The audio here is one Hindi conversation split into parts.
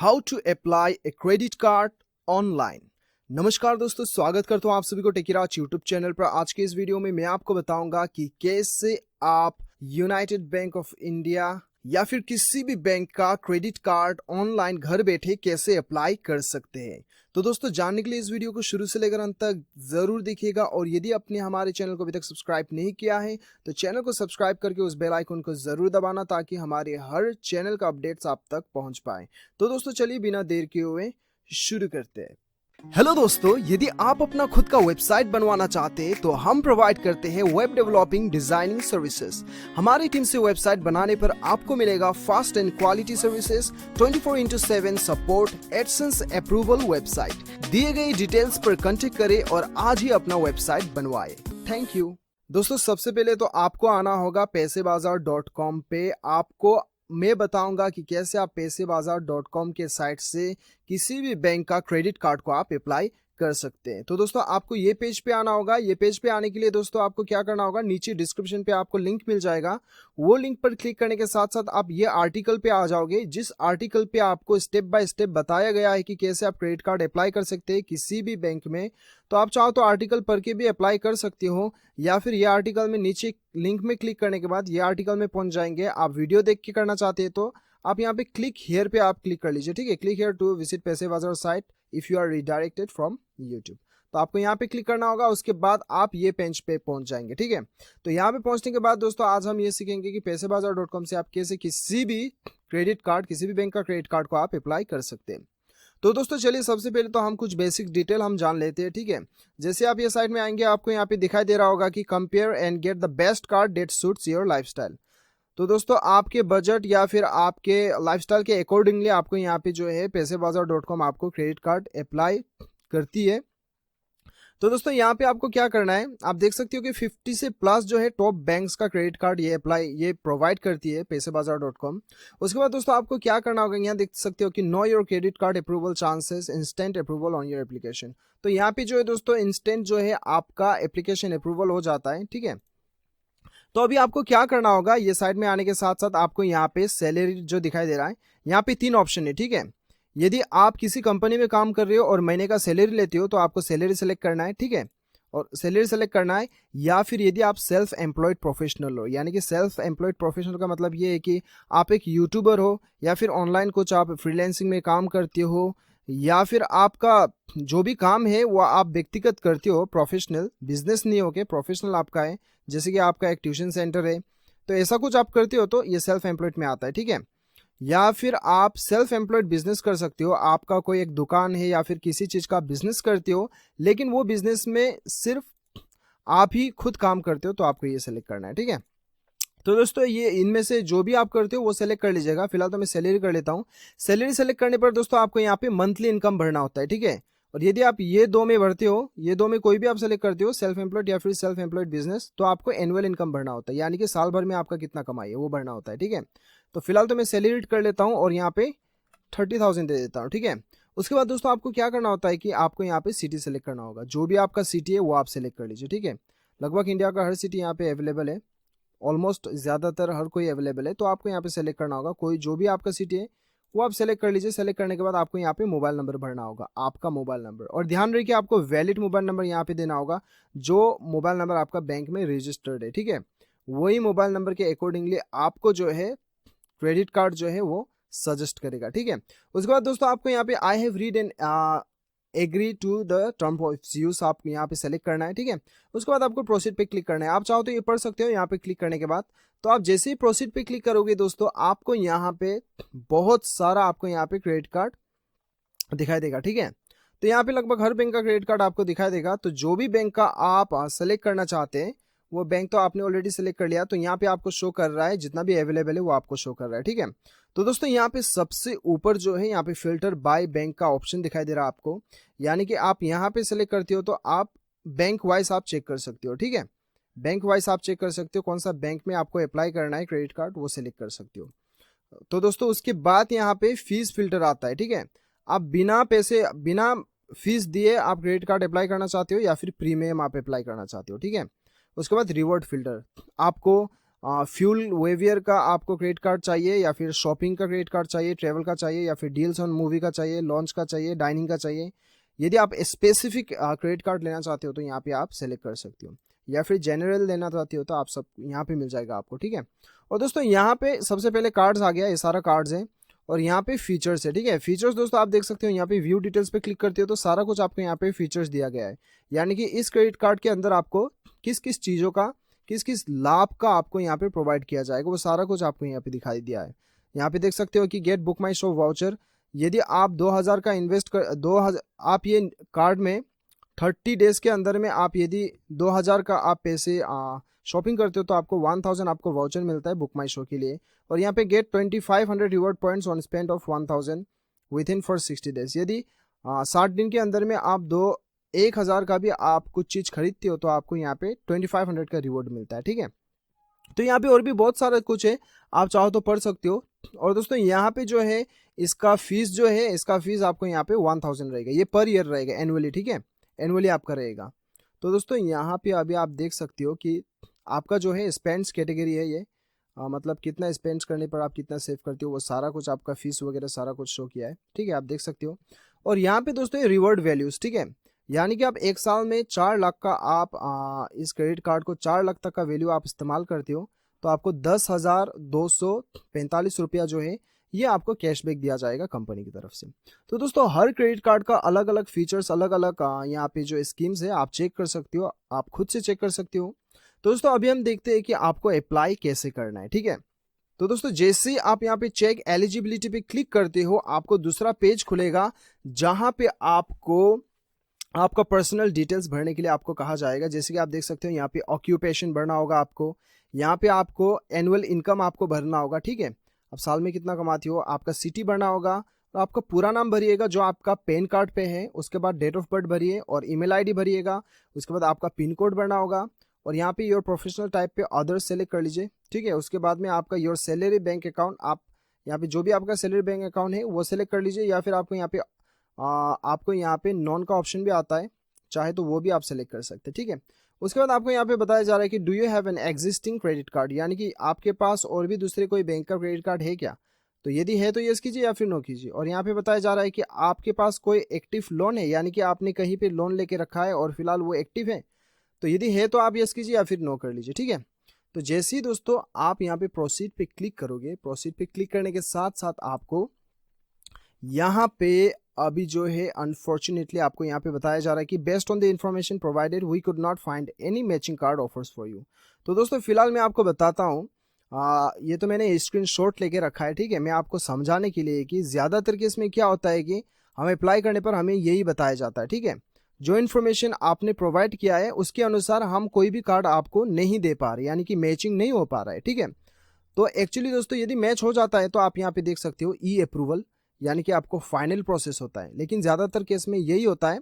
How to apply a credit card online. नमस्कार दोस्तों, स्वागत करता हूं आप सभी को टेकीराज यूट्यूब चैनल पर। आज के इस वीडियो में मैं आपको बताऊंगा कि कैसे आप यूनाइटेड बैंक ऑफ इंडिया या फिर किसी भी बैंक का क्रेडिट कार्ड ऑनलाइन घर बैठे कैसे अप्लाई कर सकते हैं। तो दोस्तों, जानने के लिए इस वीडियो को शुरू से लेकर अंत तक जरूर देखिएगा और यदि आपने हमारे चैनल को अभी तक सब्सक्राइब नहीं किया है तो चैनल को सब्सक्राइब करके उस बेल आइकन को जरूर दबाना ताकि हमारे हर चैनल का अपडेट्स आप तक पहुंच पाए। तो दोस्तों चलिए बिना देर किए हुए शुरू करते हैं। हेलो दोस्तों, यदि आप अपना खुद का वेबसाइट बनवाना चाहते हैं तो हम प्रोवाइड करते हैं वेब डेवलपिंग डिजाइनिंग सर्विसेज। हमारी टीम से वेबसाइट बनाने पर आपको मिलेगा fast and quality services, 24/7 support, AdSense approval website. दिए गए डिटेल्स पर कांटेक्ट करें और आज ही अपना वेबसाइट बनवाएं। Thank you. दोस्तों, सबसे पहले तो आपको आना होगा पैसेबाजार.com पे। आपको मैं बताऊंगा कि कैसे आप पैसेबाजार.com के साइट से किसी भी बैंक का क्रेडिट कार्ड को आप अप्लाई कर सकते हैं। तो दोस्तों, आपको ये पेज पे आना होगा। ये पेज पे आने के लिए दोस्तों आपको क्या करना होगा, नीचे डिस्क्रिप्शन पे आपको लिंक मिल जाएगा। वो लिंक पर क्लिक करने के साथ साथ आप ये आर्टिकल पे आ जाओगे, जिस आर्टिकल पे आपको स्टेप बाय स्टेप बताया गया है कि कैसे आप क्रेडिट कार्ड अप्लाई कर सकते हैं किसी भी बैंक में। तो आप चाहो तो आर्टिकल पढ़ के भी अप्लाई कर सकते हो या फिर ये आर्टिकल में नीचे लिंक में क्लिक करने के बाद ये आर्टिकल में पहुंच जाएंगे। आप वीडियो देख के करना चाहते हैं तो आप यहाँ पे क्लिक हियर पे आप क्लिक कर लीजिए। ठीक है, click here to visit Paisabazaar site if you are redirected from YouTube. तो आपको यहाँ पे क्लिक करना होगा, उसके बाद आप ये पेज पे पहुंच जाएंगे। ठीक है, तो यहाँ पे पहुंचने के बाद दोस्तों आज हम ये सीखेंगे कि पैसेबाजार.com से आप कैसे किसी भी क्रेडिट कार्ड, किसी भी बैंक का क्रेडिट कार्ड को आप अप्लाई कर सकते हैं। तो दोस्तों चलिए सबसे पहले तो हम कुछ बेसिक डिटेल हम जान लेते हैं। ठीक है, जैसे आप ये साइट में आएंगे आपको यहाँ पे दिखाई दे रहा होगा कि compare and get the best card that suits your lifestyle. तो दोस्तों आपके बजट या फिर आपके लाइफस्टाइल के अकॉर्डिंगली आपको यहाँ पे जो है पैसेबाजार.com आपको क्रेडिट कार्ड अप्लाई करती है। तो दोस्तों यहाँ पे आपको क्या करना है, आप देख सकते हो कि 50 से प्लस जो है टॉप बैंक्स का क्रेडिट कार्ड ये प्रोवाइड करती है पैसेबाजार.com। उसके बाद दोस्तों आपको क्या करना होगा, यहाँ देख सकते हो कि know your credit card approval chances, instant approval on your application. तो यहाँ पे जो है दोस्तों इंस्टेंट जो है आपका एप्लीकेशन अप्रूवल हो जाता है। ठीक है, तो अभी आपको क्या करना होगा, ये साइड में आने के साथ साथ आपको यहाँ पे सैलरी जो दिखाई दे रहा है, यहाँ पे 3 ऑप्शन है। ठीक है, यदि आप किसी कंपनी में काम कर रहे हो और महीने का सैलरी लेते हो तो आपको सैलरी सेलेक्ट करना है। ठीक है, और सैलरी सेलेक्ट करना है, या फिर यदि आप सेल्फ एम्प्लॉयड प्रोफेशनल हो, यानी कि सेल्फ एम्प्लॉयड प्रोफेशनल का मतलब ये है कि आप एक यूट्यूबर हो या फिर ऑनलाइन कुछ आप फ्रीलांसिंग में काम करते हो या फिर आपका जो भी काम है वो आप व्यक्तिगत करते हो, प्रोफेशनल बिजनेस नहीं हो के प्रोफेशनल आपका है, जैसे कि आपका एक ट्यूशन सेंटर है, तो ऐसा कुछ आप करते हो तो ये सेल्फ एम्प्लॉयड में आता है। ठीक है, या फिर आप सेल्फ एम्प्लॉयड बिजनेस कर सकते हो, आपका कोई एक दुकान है या फिर किसी चीज़ का बिजनेस करते हो लेकिन वो बिजनेस में सिर्फ आप ही खुद काम करते हो, तो आपको ये सेलेक्ट करना है। ठीक है, तो दोस्तों ये इनमें से जो भी आप करते हो वो सेलेक्ट कर लीजिएगा। फिलहाल तो मैं सैलरी कर लेता हूँ। सैलरी सेलेक्ट करने पर दोस्तों आपको यहाँ पे मंथली इनकम भरना होता है। ठीक है, और यदि आप ये दो में भरते हो, ये दो में कोई भी आप सेलेक्ट करते हो, सेल्फ एम्प्लॉयड या फिर सेल्फ एम्प्लॉयड बिजनेस, तो आपको एनुअल इनकम भरना होता है, यानी कि साल भर में आपका कितना कमाई है वो भरना होता है। ठीक है, तो फिलहाल तो मैं सैलरी कर लेता हूँ और यहाँ पे 30,000 दे देता हूँ। ठीक है, उसके बाद दोस्तों आपको क्या करना होता है कि आपको यहाँ पे सिटी सेलेक्ट करना होगा, जो भी आपका सिटी है वो आप सेलेक्ट कर लीजिए। ठीक है, लगभग इंडिया का हर सिटी यहाँ पे अवेलेबल है, ऑलमोस्ट ज़्यादातर हर कोई अवेलेबल है, तो आपको यहाँ पे सेलेक्ट करना होगा। कोई जो भी आपका सिटी है वो आप सेलेक्ट कर लीजिए। सेलेक्ट करने के बाद आपको यहाँ पे मोबाइल नंबर भरना होगा, आपका मोबाइल नंबर, और ध्यान रखिए आपको वैलिड मोबाइल नंबर यहाँ पे देना होगा, जो मोबाइल नंबर आपका बैंक में रजिस्टर्ड है। ठीक है, वही मोबाइल नंबर के अकॉर्डिंगली आपको जो है क्रेडिट कार्ड जो है वो सजेस्ट करेगा। ठीक है, उसके बाद दोस्तों आपको यहाँ पे I have read and agree to the term of use आपको यहाँ पे सेलेक्ट करना है। ठीक है, उसके बाद आपको प्रोसीड पे क्लिक करना है। आप चाहो तो ये पढ़ सकते हो। यहाँ पे क्लिक करने के बाद तो आप जैसे ही प्रोसीड पे क्लिक करोगे दोस्तों आपको यहाँ पे बहुत सारा आपको यहाँ पे क्रेडिट कार्ड दिखाई देगा। ठीक है, तो यहाँ पे लगभग हर बैंक का क्रेडिट कार्ड आपको दिखाई देगा। तो जो भी बैंक का आप सेलेक्ट करना चाहते हैं वो बैंक तो आपने ऑलरेडी सेलेक्ट कर लिया, तो यहाँ पे आपको शो कर रहा है, जितना भी अवेलेबल है वो आपको शो कर रहा है। ठीक है, तो दोस्तों यहाँ पे सबसे ऊपर जो है यहाँ पे फिल्टर बाय बैंक का ऑप्शन दिखाई दे रहा है आपको, यानी कि आप यहाँ पे सेलेक्ट करते हो तो आप बैंक वाइज आप चेक कर सकते हो। ठीक है, बैंक वाइज आप चेक कर सकते हो कौन सा बैंक में आपको अप्लाई करना है क्रेडिट कार्ड, वो सेलेक्ट कर सकते हो। तो दोस्तों उसके बाद यहाँ पे फीस फिल्टर आता है। ठीक है, आप बिना फीस दिए आप क्रेडिट कार्ड अप्लाई करना चाहते हो या फिर प्रीमियम आप अप्लाई करना चाहते हो। ठीक है, उसके बाद रिवॉर्ड फिल्टर, आपको फ्यूल वेवियर का आपको क्रेडिट कार्ड चाहिए, या फिर शॉपिंग का क्रेडिट कार्ड चाहिए, ट्रेवल का चाहिए, या फिर डील्स ऑन मूवी का चाहिए, लॉन्च का चाहिए, डाइनिंग का चाहिए। यदि आप स्पेसिफिक क्रेडिट कार्ड लेना चाहते हो तो यहाँ पे आप सेलेक्ट कर सकते हो, या फिर जनरल लेना चाहते हो तो आप सब यहाँ पे मिल जाएगा आपको, ठीक है। और दोस्तों यहाँ पे सबसे पहले कार्ड्स आ गया, ये सारा कार्ड्स है, और यहाँ पे फीचर्स है, ठीक है। फीचर्स दोस्तों आप देख सकते हो, यहाँ पे व्यू डिटेल्स पे क्लिक करते हो तो सारा कुछ आपको यहाँ पे फीचर्स दिया गया है, यानी कि इस क्रेडिट कार्ड के अंदर आपको किस किस चीज़ों का, किस किस लाभ का आपको यहाँ पे प्रोवाइड किया जाएगा, वो सारा कुछ आपको यहाँ पे दिखाई दिया है। यहाँ पे देख सकते हो कि गेट बुक माई शो वाउचर, यदि आप 2000 का इन्वेस्ट कर 2000 आप ये कार्ड में 30 डेज के अंदर में आप यदि 2000 का आप पैसे शॉपिंग करते हो तो आपको 1000 आपको वाउचर मिलता है बुक माई शो के लिए। और यहाँ पे get 2500 reward points on spend of 1000 within for 60 days, यदि 60 दिन के अंदर में आप 1000 का भी आप कुछ चीज़ खरीदते हो तो आपको यहाँ पे 2500 का रिवॉर्ड मिलता है, ठीक है। तो यहाँ पे और भी बहुत सारा कुछ है, आप चाहो तो पढ़ सकते हो। और दोस्तों यहाँ पे जो है इसका फीस जो है, इसका फीस आपको यहाँ पे 1000 रहेगा, ये पर ईयर रहेगा एनुअली, ठीक है, एनुअली आपका रहेगा। तो दोस्तों यहाँ पे अभी आप देख सकते हो कि आपका जो है स्पेंड्स कैटेगरी है ये, मतलब कितना स्पेंड्स करने पर आप कितना सेव करते हो, वो सारा कुछ आपका फीस वगैरह सारा कुछ शो किया है, ठीक है, आप देख सकते हो। और यहाँ पे दोस्तों ये रिवॉर्ड वैल्यूज, ठीक है, यानी कि आप एक साल में 4 लाख का आप इस क्रेडिट कार्ड को 4 लाख तक का वैल्यू आप इस्तेमाल करते हो तो आपको 10,245 रुपया जो है ये आपको कैशबैक दिया जाएगा कंपनी की तरफ से। तो दोस्तों हर क्रेडिट कार्ड का अलग अलग फीचर्स, अलग अलग यहाँ पे जो स्कीम्स है आप चेक कर सकते हो, आप खुद से चेक कर सकते हो। तो दोस्तों अभी हम देखते हैं कि आपको अप्लाई कैसे करना है, ठीक है। तो दोस्तों जैसे ही आप यहाँ पे चेक एलिजिबिलिटी पे क्लिक करते हो आपको दूसरा पेज खुलेगा जहां पे आपको आपका पर्सनल डिटेल्स भरने के लिए आपको कहा जाएगा। जैसे कि आप देख सकते हो यहाँ पे ऑक्यूपेशन भरना होगा आपको, यहाँ पे आपको एनुअल इनकम आपको भरना होगा, ठीक है, अब साल में कितना कमाती हो, आपका सिटी भरना होगा, तो आपका पूरा नाम भरिएगा जो आपका पैन कार्ड पे है, उसके बाद डेट ऑफ बर्थ भरिए और ईमेल आईडी भरिएगा, उसके बाद आपका पिन कोड भरना होगा, और यहाँ पे योर प्रोफेशनल टाइप पे अदर्स सेलेक्ट कर लीजिए, ठीक है। उसके बाद में आपका योर सैलरी बैंक अकाउंट, आप यहाँ पे जो भी आपका सैलरी बैंक अकाउंट है वो सेलेक्ट कर लीजिए, या फिर आपको यहाँ पे नॉन का ऑप्शन भी आता है, चाहे तो वो भी आप सेलेक्ट कर सकते हैं, ठीक है। उसके बाद आपको यहाँ पे बताया जा रहा है कि do you have an existing credit card, यानी कि आपके पास और भी दूसरे कोई बैंक का क्रेडिट कार्ड है क्या, तो यदि है तो यस कीजिए या फिर नो कीजिए। और यहाँ पे बताया जा रहा है कि आपके पास कोई एक्टिव लोन है, यानी कि आपने कहीं पे लोन लेके रखा है और फिलहाल वो एक्टिव है, तो यदि है तो आप यस कीजिए या फिर नो कर लीजिए, ठीक है। तो जैसे ही दोस्तों आप यहाँ पे प्रोसीड पे क्लिक करोगे, प्रोसीड पे क्लिक करने के साथ साथ आपको यहाँ पे अभी जो है अनफॉर्चुनेटली आपको यहाँ पे बताया जा रहा है कि based on the information provided we could not find any matching card offers for you. तो दोस्तों फिलहाल मैं आपको बताता हूँ, ये तो मैंने स्क्रीनशॉट लेके रखा है, ठीक है, मैं आपको समझाने के लिए कि ज़्यादातर केस में क्या होता है कि हमें अप्लाई करने पर हमें यही बताया जाता है, ठीक है, जो इन्फॉर्मेशन आपने प्रोवाइड किया है उसके अनुसार हम कोई भी कार्ड आपको नहीं दे पा रहे, यानी कि मैचिंग नहीं हो पा रहा है, ठीक है। तो एक्चुअली दोस्तों यदि मैच हो जाता है तो आप यहाँ पे देख सकते हो ई अप्रूवल, यानी कि आपको फाइनल प्रोसेस होता है, लेकिन ज़्यादातर केस में यही होता है।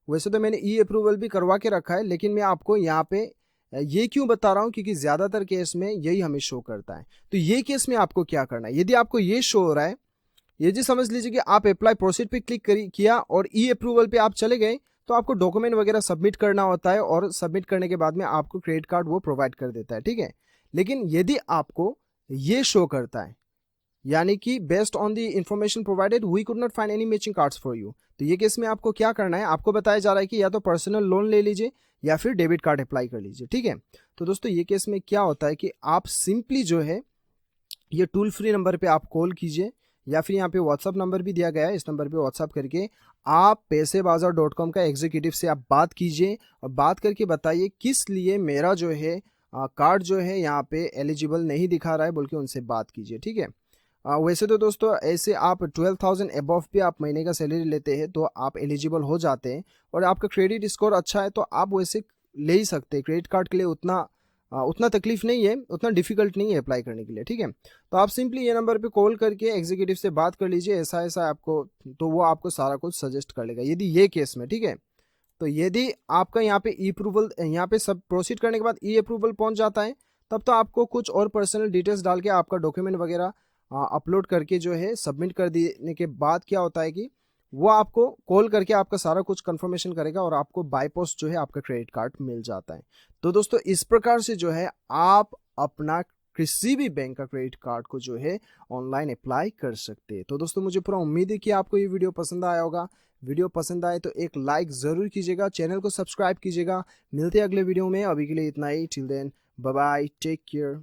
वैसे तो मैंने ई अप्रूवल भी करवा के रखा है, लेकिन मैं आपको यहाँ पे ये क्यों बता रहा हूँ, क्योंकि ज़्यादातर केस में यही हमें शो करता है। तो ये केस में आपको क्या करना है, यदि आपको ये शो हो रहा है, ये जी समझ लीजिए कि आप अप्लाई प्रोसीड पे क्लिक किया और ई अप्रूवल पे आप चले गए, तो आपको डॉक्यूमेंट वगैरह सबमिट करना होता है, और सबमिट करने के बाद में आपको क्रेडिट कार्ड वो प्रोवाइड कर देता है, ठीक है। लेकिन यदि आपको ये शो करता है, यानी कि based on the information provided we could not find any matching cards for you, तो ये केस में आपको क्या करना है, आपको बताया जा रहा है कि या तो पर्सनल लोन ले लीजिए या फिर डेबिट कार्ड अप्लाई कर लीजिए, ठीक है। तो दोस्तों ये केस में क्या होता है कि आप सिंपली जो है ये टोल फ्री नंबर पे आप कॉल कीजिए, या फिर यहाँ पे व्हाट्सअप नंबर भी दिया गया है, इस नंबर पे व्हाट्सअप करके आप पैसेबाजार.com का एग्जीक्यूटिव से आप बात कीजिए और बात करके बताइए किस लिए मेरा जो है कार्ड जो है यहाँ पे एलिजिबल नहीं दिखा रहा है, बोल के उनसे बात कीजिए, ठीक है। वैसे तो दोस्तों ऐसे आप 12,000 अबव भी आप महीने का सैलरी लेते हैं तो आप एलिजिबल हो जाते हैं, और आपका क्रेडिट स्कोर अच्छा है तो आप वैसे ले ही सकते हैं क्रेडिट कार्ड के लिए, उतना तकलीफ नहीं है, उतना डिफिकल्ट नहीं है अप्लाई करने के लिए, ठीक है। तो आप सिंपली ये नंबर पे कॉल करके एग्जीक्यूटिव से बात कर लीजिए, ऐसा ऐसा आपको, तो वो आपको सारा कुछ सजेस्ट कर लेगा यदि ये केस में, ठीक है। तो यदि आपका यहाँ पे ई अप्रूवल, यहाँ पे सब प्रोसीड करने के बाद ई अप्रूवल पहुँच जाता है, तब तो आपको कुछ और पर्सनल डिटेल्स डाल के आपका डॉक्यूमेंट वगैरह अपलोड करके जो है सबमिट कर देने के बाद क्या होता है कि वो आपको कॉल करके आपका सारा कुछ कंफर्मेशन करेगा और आपको बाय पोस्ट जो है आपका क्रेडिट कार्ड मिल जाता है। तो दोस्तों इस प्रकार से जो है आप अपना किसी भी बैंक का क्रेडिट कार्ड को जो है ऑनलाइन अप्लाई कर सकते हैं। तो दोस्तों मुझे पूरा उम्मीद है कि आपको ये वीडियो पसंद आया होगा। वीडियो पसंद आए तो एक लाइक ज़रूर कीजिएगा, चैनल को सब्सक्राइब कीजिएगा। मिलते हैं अगले वीडियो में, अभी के लिए इतना ही। Till then bye bye, take care.